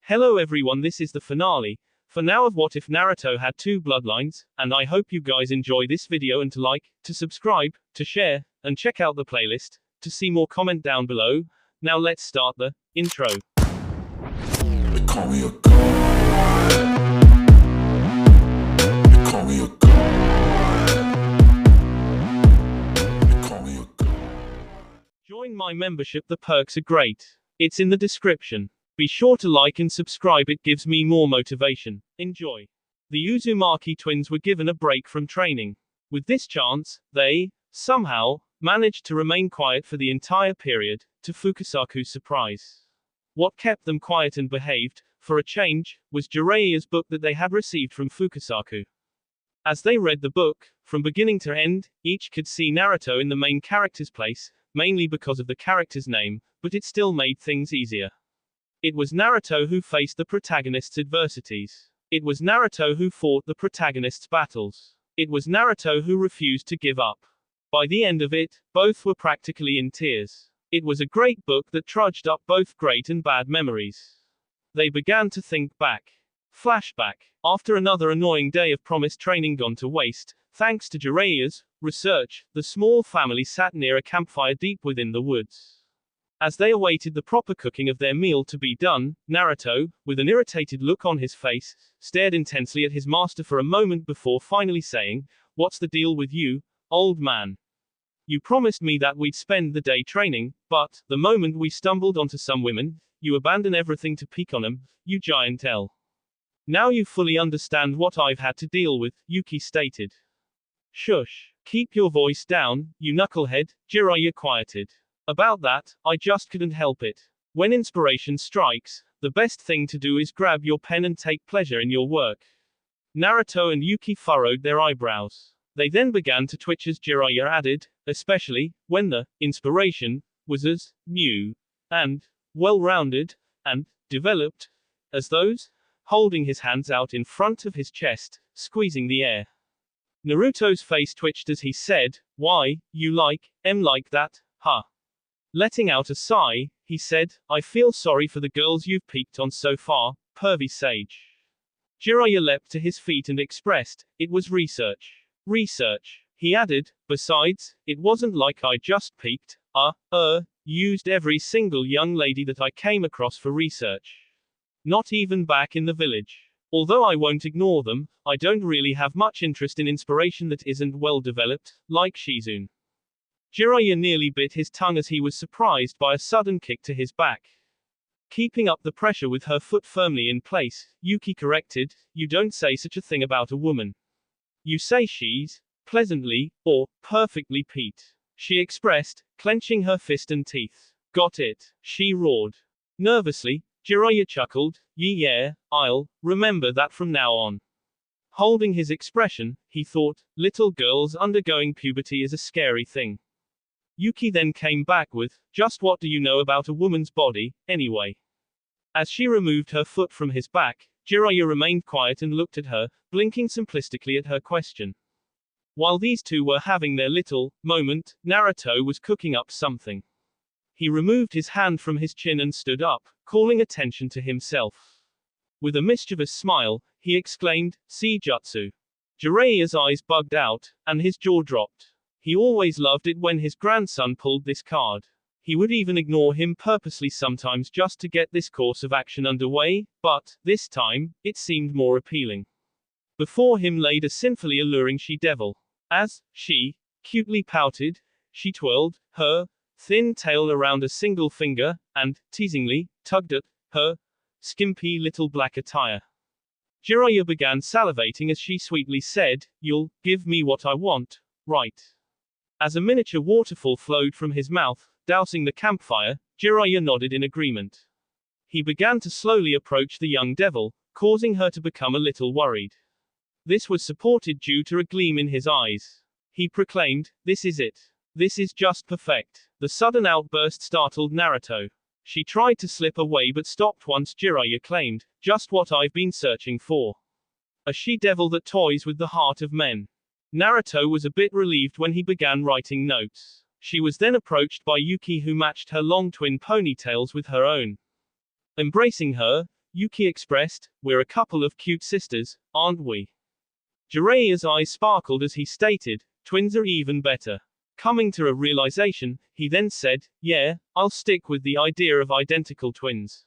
Hello everyone, this is the finale, for now of What If Naruto Had Two Bloodlines, and I hope you guys enjoy this video and to like, to subscribe, to share, and check out the playlist, to see more comment down below. Now let's start the intro. They call me a god. They call me a god. They call me a god. Join my membership, the perks are great. It's in the description. Be sure to like and subscribe, it gives me more motivation. Enjoy. The Uzumaki twins were given a break from training. With this chance, they, somehow, managed to remain quiet for the entire period, to Fukasaku's surprise. What kept them quiet and behaved, for a change, was Jiraiya's book that they had received from Fukasaku. As they read the book, from beginning to end, each could see Naruto in the main character's place, mainly because of the character's name, but it still made things easier. It was Naruto who faced the protagonist's adversities. It was Naruto who fought the protagonist's battles. It was Naruto who refused to give up. By the end of it, both were practically in tears. It was a great book that trudged up both great and bad memories. They began to think back. Flashback. After another annoying day of promised training gone to waste, thanks to Jiraiya's research, the small family sat near a campfire deep within the woods. As they awaited the proper cooking of their meal to be done, Naruto, with an irritated look on his face, stared intensely at his master for a moment before finally saying, "What's the deal with you, old man? You promised me that we'd spend the day training, but, the moment we stumbled onto some women, you abandon everything to peek on them, you giant L. Now you fully understand what I've had to deal with," Yuki stated. "Shush. Keep your voice down, you knucklehead," Jiraiya quieted. "About that, I just couldn't help it. When inspiration strikes, the best thing to do is grab your pen and take pleasure in your work." Naruto and Yuki furrowed their eyebrows. They then began to twitch as Jiraiya added, especially, when the inspiration was as new, and well-rounded, and developed, as those, holding his hands out in front of his chest, squeezing the air. Naruto's face twitched as he said, "Why, you like that, huh?" Letting out a sigh, he said, "I feel sorry for the girls you've peeked on so far, pervy sage." Jiraiya leapt to his feet and expressed, "It was research. Research." He added, "Besides, it wasn't like I just peeked, used every single young lady that I came across for research. Not even back in the village. Although I won't ignore them, I don't really have much interest in inspiration that isn't well developed, like Shizune." Jiraiya nearly bit his tongue as he was surprised by a sudden kick to his back. Keeping up the pressure with her foot firmly in place, Yuki corrected, "You don't say such a thing about a woman. You say she's pleasantly, or perfectly Pete," she expressed, clenching her fist and teeth. "Got it," she roared. Nervously, Jiraiya chuckled, Yeah, I'll remember that from now on." Holding his expression, he thought, little girls undergoing puberty is a scary thing. Yuki then came back with, "Just what do you know about a woman's body, anyway?" As she removed her foot from his back, Jiraiya remained quiet and looked at her, blinking simplistically at her question. While these two were having their little moment, Naruto was cooking up something. He removed his hand from his chin and stood up, calling attention to himself. With a mischievous smile, he exclaimed, "See jutsu." Jiraiya's eyes bugged out, and his jaw dropped. He always loved it when his grandson pulled this card. He would even ignore him purposely sometimes just to get this course of action underway, but, this time, it seemed more appealing. Before him laid a sinfully alluring she-devil. As she cutely pouted, she twirled her thin tail around a single finger, and, teasingly, tugged at her skimpy little black attire. Jiraiya began salivating as she sweetly said, "You'll give me what I want, right?" As a miniature waterfall flowed from his mouth, dousing the campfire, Jiraiya nodded in agreement. He began to slowly approach the young devil, causing her to become a little worried. This was supported due to a gleam in his eyes. He proclaimed, "This is it. This is just perfect." The sudden outburst startled Naruto. She tried to slip away but stopped once Jiraiya claimed, "Just what I've been searching for. A she-devil that toys with the heart of men." Naruto was a bit relieved when he began writing notes. She was then approached by Yuki, who matched her long twin ponytails with her own. Embracing her, Yuki expressed, "We're a couple of cute sisters, aren't we?" Jiraiya's eyes sparkled as he stated, "Twins are even better." Coming to a realization, he then said, "Yeah, I'll stick with the idea of identical twins."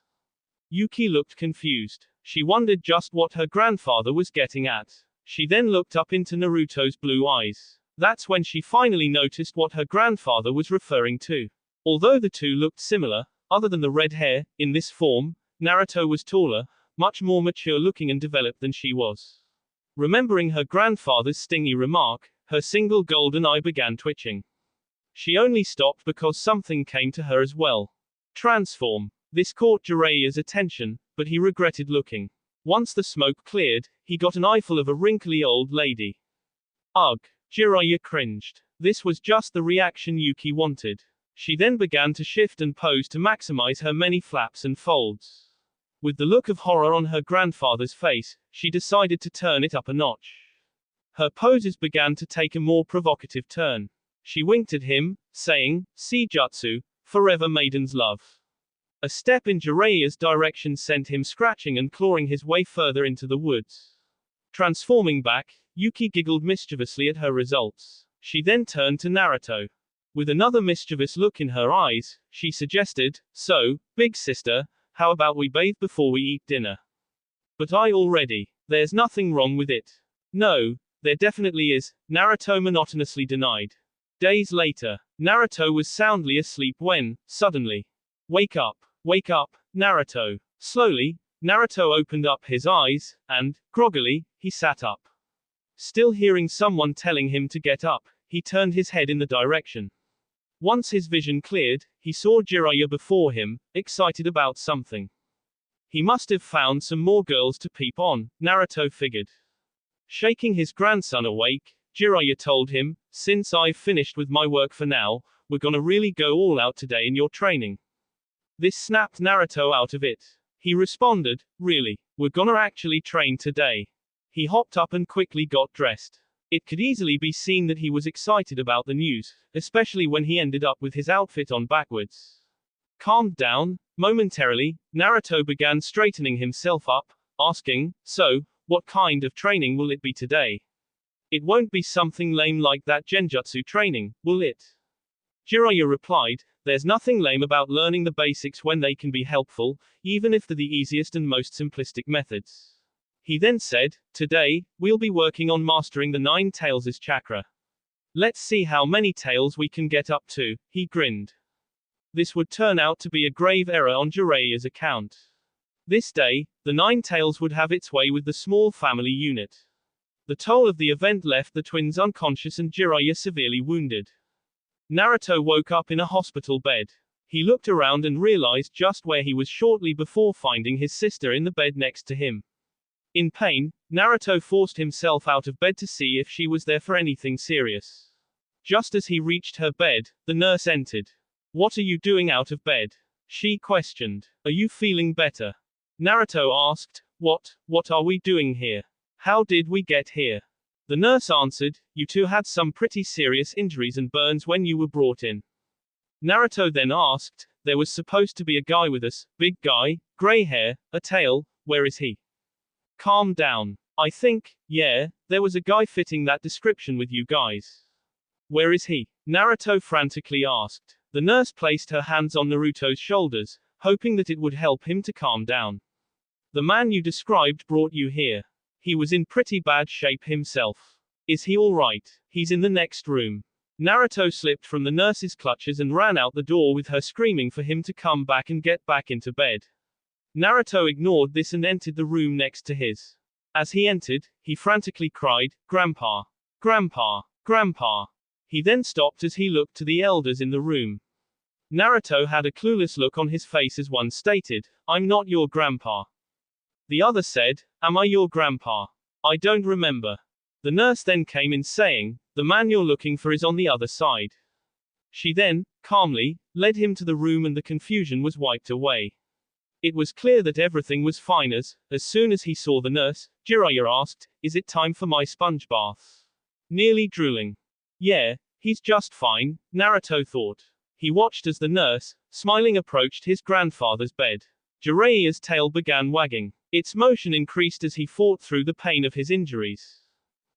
Yuki looked confused. She wondered just what her grandfather was getting at. She then looked up into Naruto's blue eyes. That's when she finally noticed what her grandfather was referring to. Although the two looked similar, other than the red hair, in this form, Naruto was taller, much more mature looking and developed than she was. Remembering her grandfather's stingy remark, her single golden eye began twitching. She only stopped because something came to her as well. Transform. This caught Jiraiya's attention, but he regretted looking. Once the smoke cleared, he got an eyeful of a wrinkly old lady. Ugh. Jiraiya cringed. This was just the reaction Yuki wanted. She then began to shift and pose to maximize her many flaps and folds. With the look of horror on her grandfather's face, she decided to turn it up a notch. Her poses began to take a more provocative turn. She winked at him, saying, "Seijutsu, forever maiden's love." A step in Jiraiya's direction sent him scratching and clawing his way further into the woods. Transforming back, Yuki giggled mischievously at her results. She then turned to Naruto. With another mischievous look in her eyes, she suggested, "So, big sister, how about we bathe before we eat dinner?" "But I already. There's nothing wrong with it." "No, there definitely is," Naruto monotonously denied. Days later, Naruto was soundly asleep when, suddenly, wake up, Naruto." Slowly, Naruto opened up his eyes, and, groggily, he sat up. Still hearing someone telling him to get up, he turned his head in the direction. Once his vision cleared, he saw Jiraiya before him, excited about something. He must have found some more girls to peep on, Naruto figured. Shaking his grandson awake, Jiraiya told him, "Since I've finished with my work for now, we're gonna really go all out today in your training." This snapped Naruto out of it. He responded, "Really? We're gonna actually train today?" He hopped up and quickly got dressed. It could easily be seen that he was excited about the news, especially when he ended up with his outfit on backwards. Calmed down, momentarily, Naruto began straightening himself up, asking, "So, what kind of training will it be today? It won't be something lame like that genjutsu training, will it?" Jiraiya replied, "There's nothing lame about learning the basics when they can be helpful, even if they're the easiest and most simplistic methods." He then said, "Today, we'll be working on mastering the 9 tails' chakra. Let's see how many tails we can get up to," he grinned. This would turn out to be a grave error on Jiraiya's account. This day, the 9 tails would have its way with the small family unit. The toll of the event left the twins unconscious and Jiraiya severely wounded. Naruto woke up in a hospital bed. He looked around and realized just where he was shortly before finding his sister in the bed next to him. In pain, Naruto forced himself out of bed to see if she was there for anything serious. Just as he reached her bed, the nurse entered. "What are you doing out of bed?" she questioned. "Are you feeling better?" Naruto asked. What are we doing here? How did we get here?" The nurse answered, "You two had some pretty serious injuries and burns when you were brought in." Naruto then asked, "There was supposed to be a guy with us, big guy, gray hair, a tail, where is he?" "Calm down. I think, yeah, there was a guy fitting that description with you guys." "Where is he?" Naruto frantically asked. The nurse placed her hands on Naruto's shoulders, hoping that it would help him to calm down. "The man you described brought you here. He was in pretty bad shape himself. Is he alright?" "He's in the next room." Naruto slipped from the nurse's clutches and ran out the door with her screaming for him to come back and get back into bed. Naruto ignored this and entered the room next to his. As he entered, he frantically cried, "Grandpa! Grandpa! Grandpa!" He then stopped as he looked to the elders in the room. Naruto had a clueless look on his face as one stated, "I'm not your grandpa." The other said, "Am I your grandpa? I don't remember." The nurse then came in saying, "The man you're looking for is on the other side." She then, calmly, led him to the room and the confusion was wiped away. It was clear that everything was fine as soon as he saw the nurse, Jiraiya asked, "Is it time for my sponge bath?" Nearly drooling. "Yeah, he's just fine," Naruto thought. He watched as the nurse, smiling, approached his grandfather's bed. Jiraiya's tail began wagging. Its motion increased as he fought through the pain of his injuries.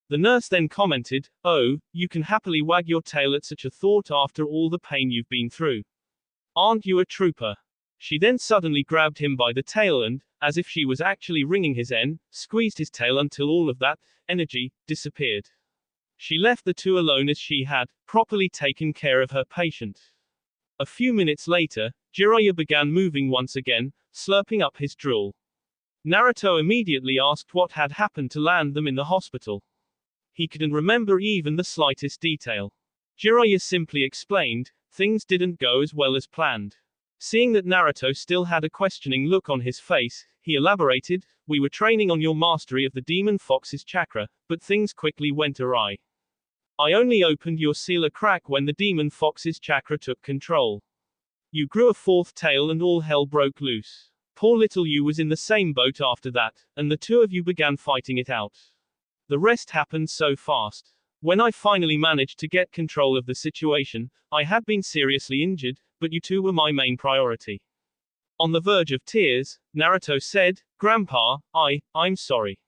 The nurse then commented, "Oh, you can happily wag your tail at such a thought after all the pain you've been through. Aren't you a trooper?" She then suddenly grabbed him by the tail and, as if she was actually wringing his squeezed his tail until all of that energy disappeared. She left the two alone as she had properly taken care of her patient. A few minutes later, Jiraiya began moving once again, slurping up his drool. Naruto immediately asked what had happened to land them in the hospital. He couldn't remember even the slightest detail. Jiraiya simply explained, things didn't go as well as planned. Seeing that Naruto still had a questioning look on his face, he elaborated, "We were training on your mastery of the demon fox's chakra, but things quickly went awry. I only opened your seal a crack when the demon fox's chakra took control. You grew a fourth tail and all hell broke loose. Poor little you was in the same boat after that, and the two of you began fighting it out. The rest happened so fast. When I finally managed to get control of the situation, I had been seriously injured, but you two were my main priority." On the verge of tears, Naruto said, "Grandpa, I'm sorry.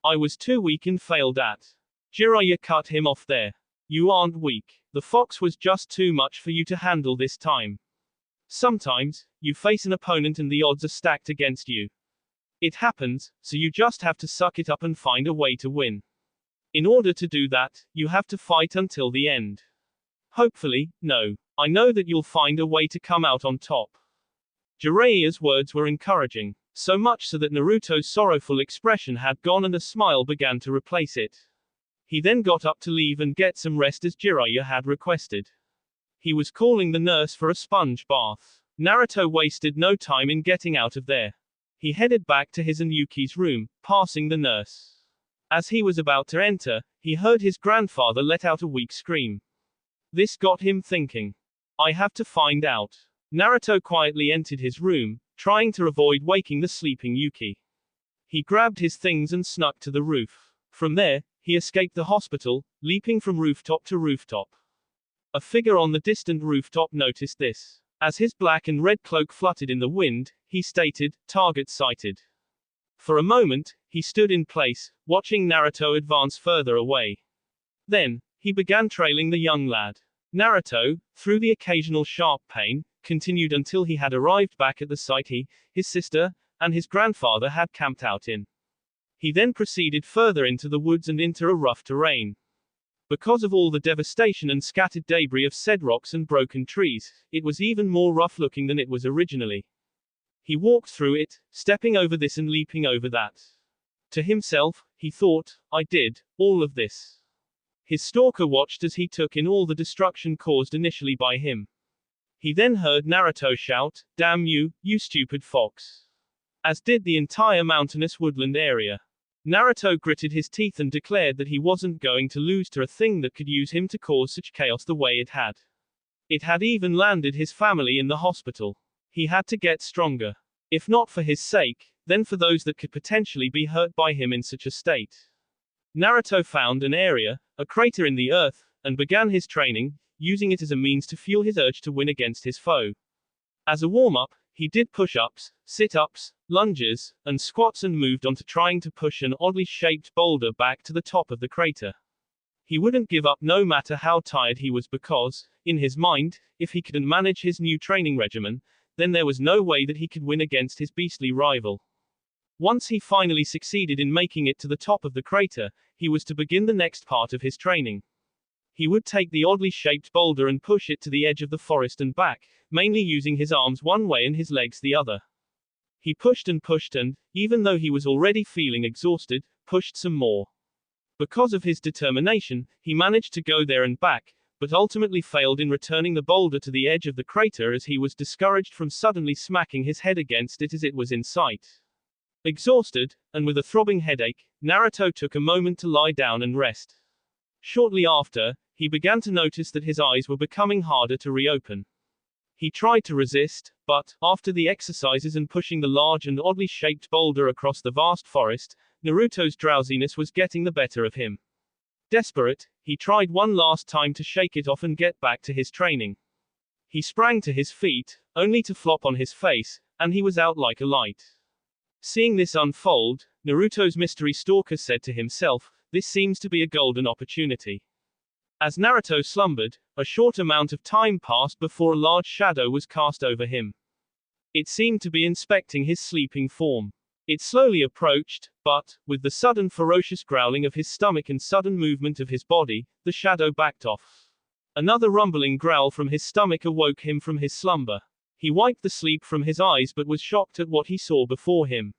I was too weak and failed at." Jiraiya cut him off there. "You aren't weak. The fox was just too much for you to handle this time. Sometimes, you face an opponent and the odds are stacked against you. It happens, so you just have to suck it up and find a way to win. In order to do that, you have to fight until the end. Hopefully, no. I know that you'll find a way to come out on top." Jiraiya's words were encouraging, so much so that Naruto's sorrowful expression had gone and a smile began to replace it. He then got up to leave and get some rest as Jiraiya had requested. He was calling the nurse for a sponge bath. Naruto wasted no time in getting out of there. He headed back to his and Yuki's room, passing the nurse. As he was about to enter, he heard his grandfather let out a weak scream. This got him thinking. I have to find out. Naruto quietly entered his room, trying to avoid waking the sleeping Yuki. He grabbed his things and snuck to the roof. From there, he escaped the hospital, leaping from rooftop to rooftop. A figure on the distant rooftop noticed this. As his black and red cloak fluttered in the wind, he stated, "Target sighted." For a moment, he stood in place, watching Naruto advance further away. Then, he began trailing the young lad. Naruto, through the occasional sharp pain, continued until he had arrived back at the site his sister, and his grandfather had camped out in. He then proceeded further into the woods and into a rough terrain. Because of all the devastation and scattered debris of said rocks and broken trees, it was even more rough-looking than it was originally. He walked through it, stepping over this and leaping over that. To himself, he thought, I did all of this. His stalker watched as he took in all the destruction caused initially by him. He then heard Naruto shout, "Damn you, you stupid fox!" As did the entire mountainous woodland area. Naruto gritted his teeth and declared that he wasn't going to lose to a thing that could use him to cause such chaos the way it had. It had even landed his family in the hospital. He had to get stronger. If not for his sake, then for those that could potentially be hurt by him in such a state. Naruto found an area, a crater in the earth, and began his training, using it as a means to fuel his urge to win against his foe. As a warm-up, he did push-ups, sit-ups, lunges, and squats and moved on to trying to push an oddly shaped boulder back to the top of the crater. He wouldn't give up no matter how tired he was because, in his mind, if he couldn't manage his new training regimen, then there was no way that he could win against his beastly rival. Once he finally succeeded in making it to the top of the crater, he was to begin the next part of his training. He would take the oddly shaped boulder and push it to the edge of the forest and back, mainly using his arms one way and his legs the other. He pushed and, even though he was already feeling exhausted, pushed some more. Because of his determination, he managed to go there and back, but ultimately failed in returning the boulder to the edge of the crater as he was discouraged from suddenly smacking his head against it as it was in sight. Exhausted, and with a throbbing headache, Naruto took a moment to lie down and rest. Shortly after, he began to notice that his eyes were becoming harder to reopen. He tried to resist, but, after the exercises and pushing the large and oddly shaped boulder across the vast forest, Naruto's drowsiness was getting the better of him. Desperate, he tried one last time to shake it off and get back to his training. He sprang to his feet, only to flop on his face, and he was out like a light. Seeing this unfold, Naruto's mystery stalker said to himself, "This seems to be a golden opportunity." As Naruto slumbered, a short amount of time passed before a large shadow was cast over him. It seemed to be inspecting his sleeping form. It slowly approached, but, with the sudden ferocious growling of his stomach and sudden movement of his body, the shadow backed off. Another rumbling growl from his stomach awoke him from his slumber. He wiped the sleep from his eyes but was shocked at what he saw before him.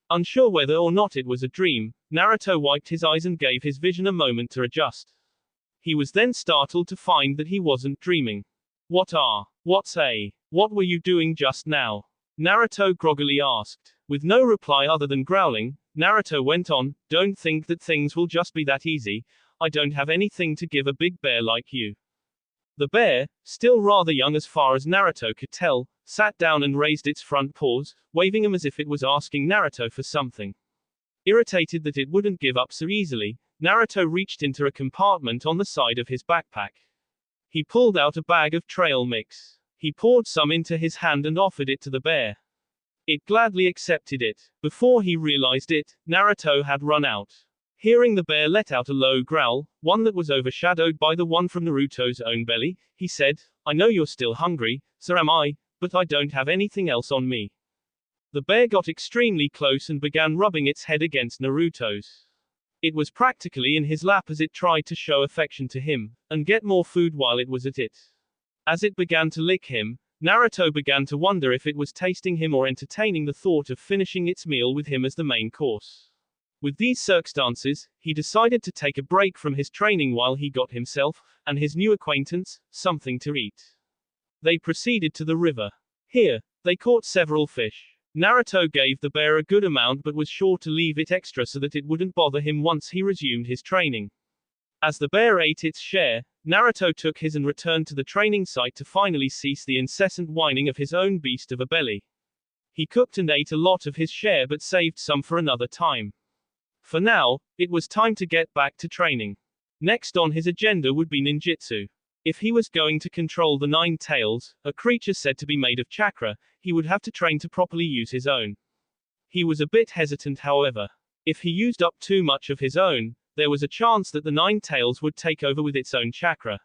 Unsure whether or not it was a dream, Naruto wiped his eyes and gave his vision a moment to adjust. He was then startled to find that he wasn't dreaming. What were you doing just now? Naruto groggily asked. With no reply other than growling, Naruto went on, "Don't think that things will just be that easy. I don't have anything to give a big bear like you." The bear, still rather young as far as Naruto could tell, sat down and raised its front paws, waving them as if it was asking Naruto for something. Irritated that it wouldn't give up so easily, Naruto reached into a compartment on the side of his backpack. He pulled out a bag of trail mix. He poured some into his hand and offered it to the bear. It gladly accepted it. Before he realized it, Naruto had run out. Hearing the bear let out a low growl, one that was overshadowed by the one from Naruto's own belly, he said, "I know you're still hungry, so am I, but I don't have anything else on me." The bear got extremely close and began rubbing its head against Naruto's. It was practically in his lap as it tried to show affection to him, and get more food while it was at it. As it began to lick him, Naruto began to wonder if it was tasting him or entertaining the thought of finishing its meal with him as the main course. With these circumstances, he decided to take a break from his training while he got himself, and his new acquaintance, something to eat. They proceeded to the river. Here, they caught several fish. Naruto gave the bear a good amount but was sure to leave it extra so that it wouldn't bother him once he resumed his training. As the bear ate its share, Naruto took his and returned to the training site to finally cease the incessant whining of his own beast of a belly. He cooked and ate a lot of his share but saved some for another time. For now, it was time to get back to training. Next on his agenda would be ninjutsu. If he was going to control the Nine Tails, a creature said to be made of chakra, he would have to train to properly use his own. He was a bit hesitant, however. If he used up too much of his own, there was a chance that the Nine Tails would take over with its own chakra.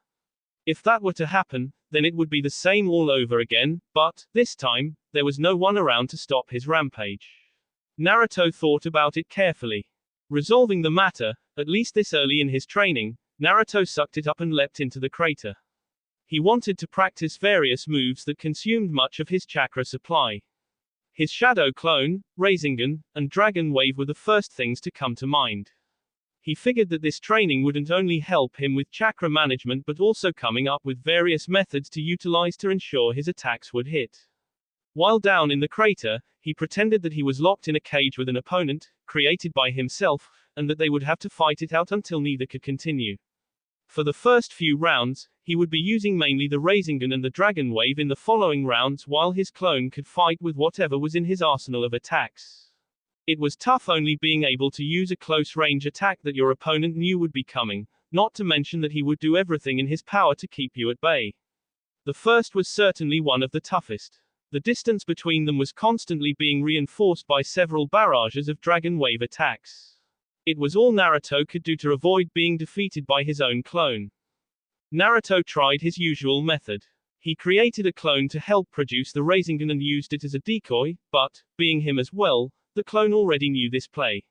If that were to happen, then it would be the same all over again, but, this time, there was no one around to stop his rampage. Naruto thought about it carefully. Resolving the matter, at least this early in his training, Naruto sucked it up and leapt into the crater. He wanted to practice various moves that consumed much of his chakra supply. His shadow clone, Rasengan, and Dragon Wave were the first things to come to mind. He figured that this training wouldn't only help him with chakra management but also coming up with various methods to utilize to ensure his attacks would hit. While down in the crater, he pretended that he was locked in a cage with an opponent, created by himself, and that they would have to fight it out until neither could continue. For the first few rounds, he would be using mainly the Rasengan and the Dragon Wave in the following rounds while his clone could fight with whatever was in his arsenal of attacks. It was tough only being able to use a close-range attack that your opponent knew would be coming, not to mention that he would do everything in his power to keep you at bay. The first was certainly one of the toughest. The distance between them was constantly being reinforced by several barrages of Dragon Wave attacks. It was all Naruto could do to avoid being defeated by his own clone. Naruto tried his usual method. He created a clone to help produce the Rasengan and used it as a decoy, but, being him as well, the clone already knew this play.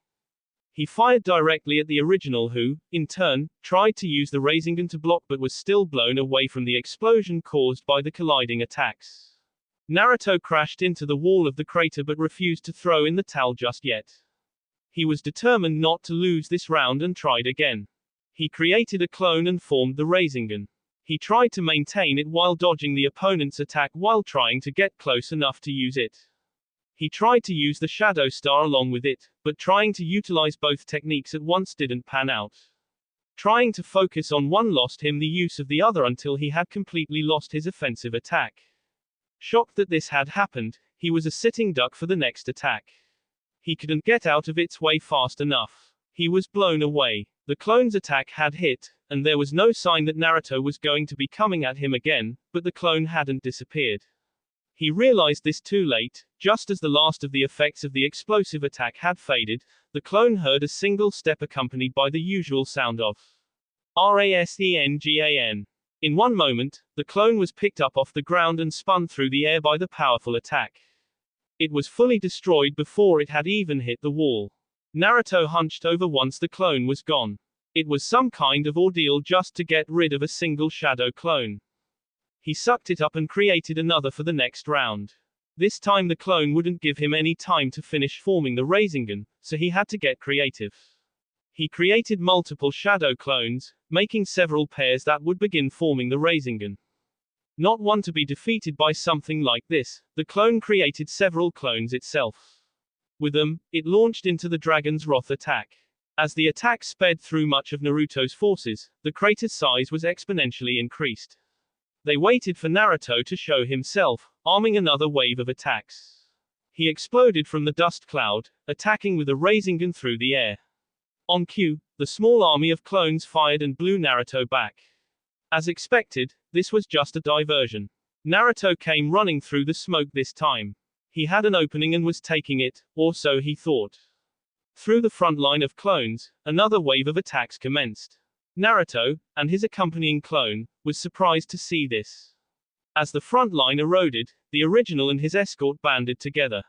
He fired directly at the original who, in turn, tried to use the Rasengan to block but was still blown away from the explosion caused by the colliding attacks. Naruto crashed into the wall of the crater but refused to throw in the towel just yet. He was determined not to lose this round and tried again. He created a clone and formed the Rasengan. He tried to maintain it while dodging the opponent's attack while trying to get close enough to use it. He tried to use the Shadow Star along with it, but trying to utilize both techniques at once didn't pan out. Trying to focus on one lost him the use of the other until he had completely lost his offensive attack. Shocked that this had happened, he was a sitting duck for the next attack. He couldn't get out of its way fast enough. He was blown away. The clone's attack had hit, and there was no sign that Naruto was going to be coming at him again, but the clone hadn't disappeared. He realized this too late. Just as the last of the effects of the explosive attack had faded, the clone heard a single step accompanied by the usual sound of Rasengan. In one moment, the clone was picked up off the ground and spun through the air by the powerful attack. It was fully destroyed before it had even hit the wall. Naruto hunched over once the clone was gone. It was some kind of ordeal just to get rid of a single shadow clone. He sucked it up and created another for the next round. This time the clone wouldn't give him any time to finish forming the Rasengan, so he had to get creative. He created multiple shadow clones, making several pairs that would begin forming the Rasengan. Not one to be defeated by something like this, the clone created several clones itself. With them, it launched into the dragon's wrath attack. As the attack sped through much of Naruto's forces, the crater's size was exponentially increased. They waited for Naruto to show himself, arming another wave of attacks. He exploded from the dust cloud, attacking with a Rasengan through the air. On cue, the small army of clones fired and blew Naruto back. As expected, this was just a diversion. Naruto came running through the smoke this time. He had an opening and was taking it, or so he thought. Through the front line of clones, another wave of attacks commenced. Naruto, and his accompanying clone, was surprised to see this. As the front line eroded, the original and his escort banded together.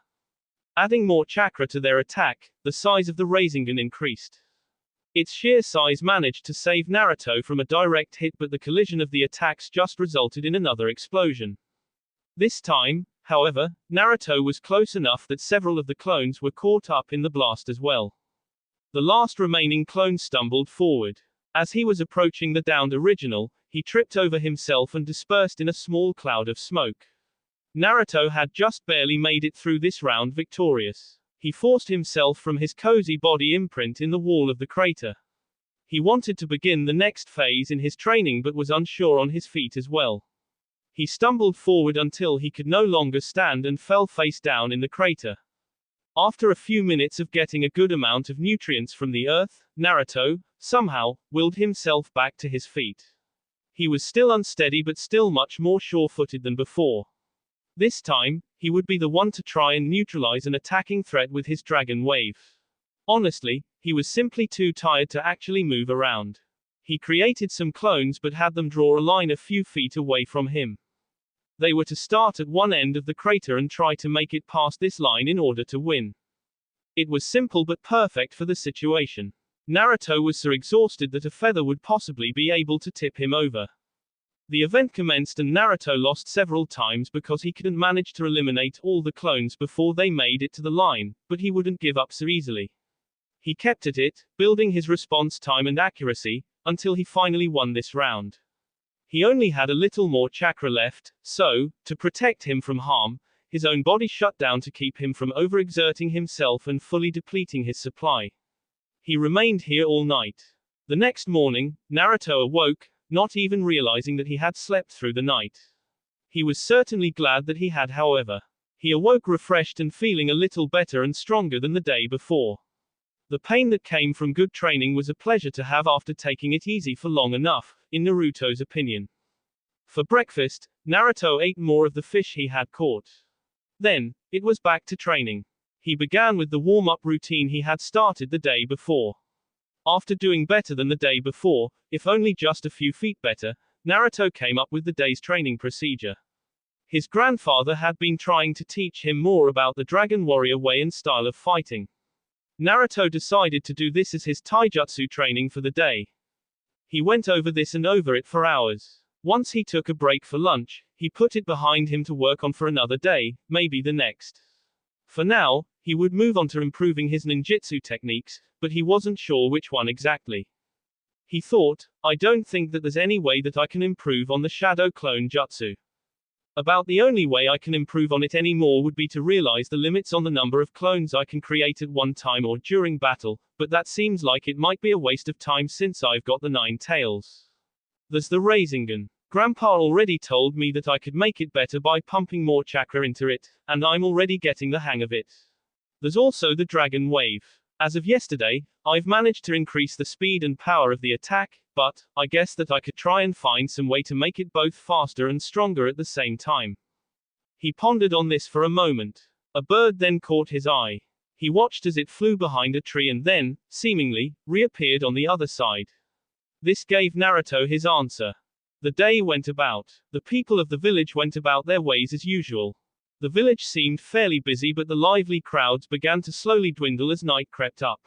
Adding more chakra to their attack, the size of the Rasengan increased. Its sheer size managed to save Naruto from a direct hit, but the collision of the attacks just resulted in another explosion. This time, however, Naruto was close enough that several of the clones were caught up in the blast as well. The last remaining clone stumbled forward. As he was approaching the downed original, he tripped over himself and dispersed in a small cloud of smoke. Naruto had just barely made it through this round victorious. He forced himself from his cozy body imprint in the wall of the crater. He wanted to begin the next phase in his training but was unsure on his feet as well. He stumbled forward until he could no longer stand and fell face down in the crater. After a few minutes of getting a good amount of nutrients from the earth, Naruto, somehow, willed himself back to his feet. He was still unsteady but still much more sure-footed than before. This time, he would be the one to try and neutralize an attacking threat with his dragon wave. Honestly, he was simply too tired to actually move around. He created some clones but had them draw a line a few feet away from him. They were to start at one end of the crater and try to make it past this line in order to win. It was simple but perfect for the situation. Naruto was so exhausted that a feather would possibly be able to tip him over. The event commenced and Naruto lost several times because he couldn't manage to eliminate all the clones before they made it to the line, but he wouldn't give up so easily. He kept at it, building his response time and accuracy, until he finally won this round. He only had a little more chakra left, so, to protect him from harm, his own body shut down to keep him from overexerting himself and fully depleting his supply. He remained here all night. The next morning, Naruto awoke, not even realizing that he had slept through the night. He was certainly glad that he had, however. He awoke refreshed and feeling a little better and stronger than the day before. The pain that came from good training was a pleasure to have after taking it easy for long enough, in Naruto's opinion. For breakfast, Naruto ate more of the fish he had caught. Then, it was back to training. He began with the warm-up routine he had started the day before. After doing better than the day before, if only just a few feet better, Naruto came up with the day's training procedure. His grandfather had been trying to teach him more about the Dragon Warrior way and style of fighting. Naruto decided to do this as his taijutsu training for the day. He went over this and over it for hours. Once he took a break for lunch, he put it behind him to work on for another day, maybe the next. For now, he would move on to improving his ninjutsu techniques, but he wasn't sure which one exactly. He thought, I don't think that there's any way that I can improve on the shadow clone jutsu. About the only way I can improve on it anymore would be to realize the limits on the number of clones I can create at one time or during battle, but that seems like it might be a waste of time since I've got the 9 tails. There's the Rasengan. Grandpa already told me that I could make it better by pumping more chakra into it, and I'm already getting the hang of it. There's also the Dragon Wave. As of yesterday, I've managed to increase the speed and power of the attack, but I guess that I could try and find some way to make it both faster and stronger at the same time. He pondered on this for a moment. A bird then caught his eye. He watched as it flew behind a tree and then, seemingly, reappeared on the other side. This gave Naruto his answer. The day went about. The people of the village went about their ways as usual. The village seemed fairly busy, but the lively crowds began to slowly dwindle as night crept up.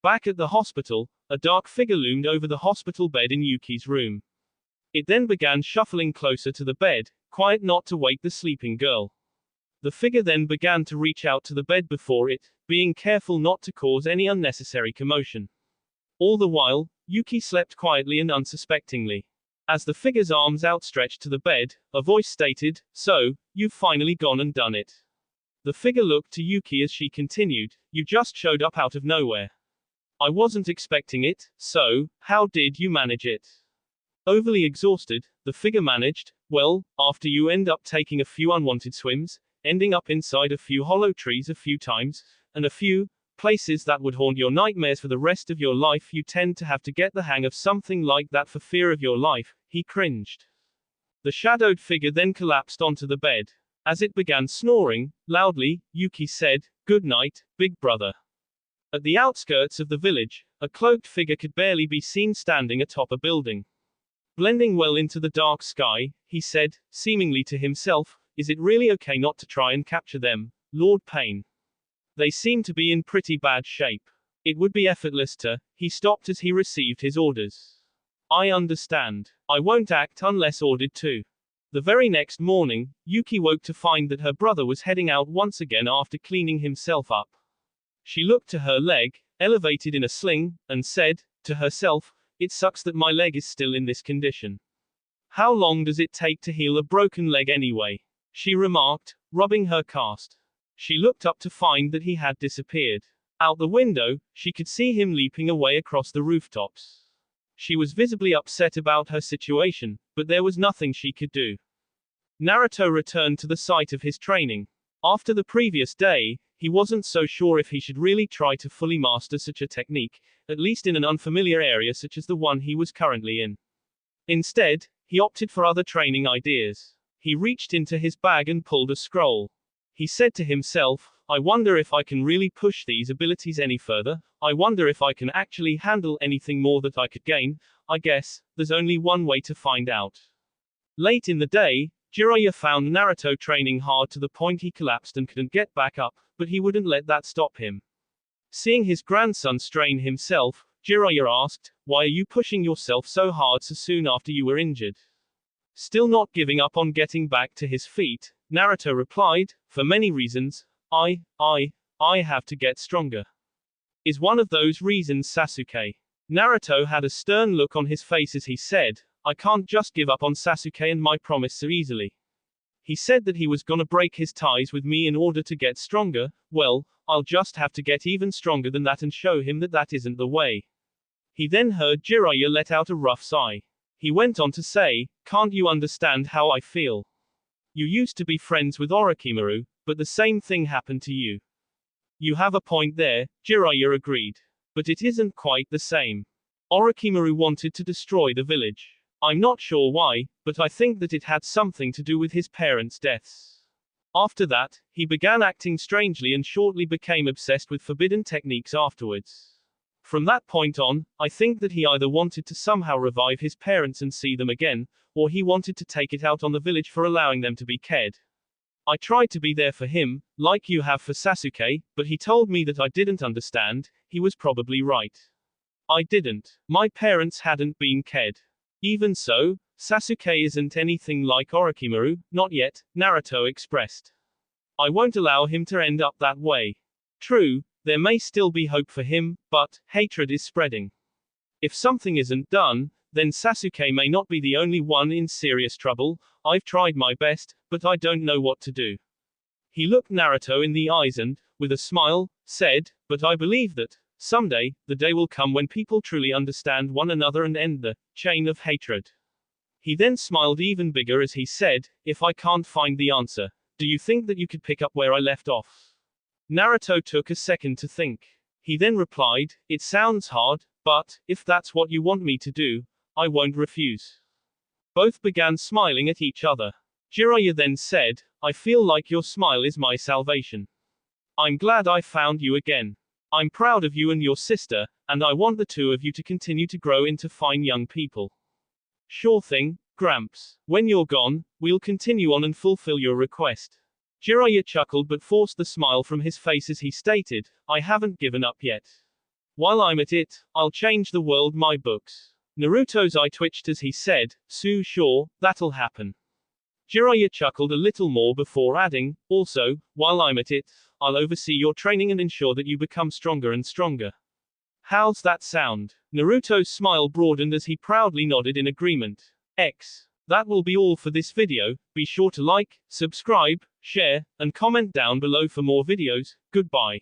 Back at the hospital, a dark figure loomed over the hospital bed in Yuki's room. It then began shuffling closer to the bed, quiet not to wake the sleeping girl. The figure then began to reach out to the bed before it, being careful not to cause any unnecessary commotion. All the while, Yuki slept quietly and unsuspectingly. As the figure's arms outstretched to the bed, a voice stated, "So, you've finally gone and done it." The figure looked to Yuki as she continued, "You just showed up out of nowhere. I wasn't expecting it, so, how did you manage it?" Overly exhausted, the figure managed, "Well, after you end up taking a few unwanted swims, ending up inside a few hollow trees a few times, and a few places that would haunt your nightmares for the rest of your life, you tend to have to get the hang of something like that for fear of your life." He cringed. The shadowed figure then collapsed onto the bed. As it began snoring loudly, Yuki said, "Good night, big brother." At the outskirts of the village, a cloaked figure could barely be seen standing atop a building. Blending well into the dark sky, he said, seemingly to himself, "Is it really okay not to try and capture them, Lord Pain? They seem to be in pretty bad shape. It would be effortless to." He stopped as he received his orders. "I understand. I won't act unless ordered to." The very next morning, Yuki woke to find that her brother was heading out once again after cleaning himself up. She looked to her leg, elevated in a sling, and said, to herself, "It sucks that my leg is still in this condition. How long does it take to heal a broken leg anyway?" she remarked, rubbing her cast. She looked up to find that he had disappeared. Out the window, she could see him leaping away across the rooftops. She was visibly upset about her situation, but there was nothing she could do. Naruto returned to the site of his training. After the previous day, he wasn't so sure if he should really try to fully master such a technique, at least in an unfamiliar area such as the one he was currently in. Instead, he opted for other training ideas. He reached into his bag and pulled a scroll. He said to himself, "I wonder if I can really push these abilities any further. I wonder if I can actually handle anything more that I could gain. I guess, there's only one way to find out." Late in the day, Jiraiya found Naruto training hard to the point he collapsed and couldn't get back up, but he wouldn't let that stop him. Seeing his grandson strain himself, Jiraiya asked, "Why are you pushing yourself so hard so soon after you were injured?" Still not giving up on getting back to his feet, Naruto replied, "For many reasons. I have to get stronger." Is one of those reasons Sasuke? Naruto had a stern look on his face as he said, "I can't just give up on Sasuke and my promise so easily. He said that he was gonna break his ties with me in order to get stronger. Well, I'll just have to get even stronger than that and show him that that isn't the way." He then heard Jiraiya let out a rough sigh. He went on to say, "Can't you understand how I feel? You used to be friends with Orochimaru, but the same thing happened to you." "You have a point there," Jiraiya agreed. "But it isn't quite the same. Orochimaru wanted to destroy the village. I'm not sure why, but I think that it had something to do with his parents' deaths. After that, he began acting strangely and shortly became obsessed with forbidden techniques afterwards. From that point on, I think that he either wanted to somehow revive his parents and see them again, or he wanted to take it out on the village for allowing them to be killed. I tried to be there for him, like you have for Sasuke, but he told me that I didn't understand. He was probably right. I didn't. My parents hadn't been killed. Even so, Sasuke isn't anything like Orochimaru, not yet," Naruto expressed. "I won't allow him to end up that way. True, there may still be hope for him, but hatred is spreading. If something isn't done, then Sasuke may not be the only one in serious trouble. I've tried my best, but I don't know what to do." He looked Naruto in the eyes and, with a smile, said, "But I believe that, someday, the day will come when people truly understand one another and end the chain of hatred." He then smiled even bigger as he said, "If I can't find the answer, do you think that you could pick up where I left off?" Naruto took a second to think. He then replied, "It sounds hard, but, if that's what you want me to do, I won't refuse." Both began smiling at each other. Jiraiya then said, I feel like your smile is my salvation. I'm glad I found you again. I'm proud of you and your sister, and I want the two of you to continue to grow into fine young people. Sure thing, Gramps. When you're gone, we'll continue on and fulfill your request. Jiraiya chuckled but forced the smile from his face as he stated, I haven't given up yet. While I'm at it, I'll change the world my books. Naruto's eye twitched as he said, sure, that'll happen. Jiraiya chuckled a little more before adding, also, while I'm at it, I'll oversee your training and ensure that you become stronger and stronger. How's that sound? Naruto's smile broadened as he proudly nodded in agreement. That will be all for this video. Be sure to like, subscribe, share, and comment down below for more videos. Goodbye.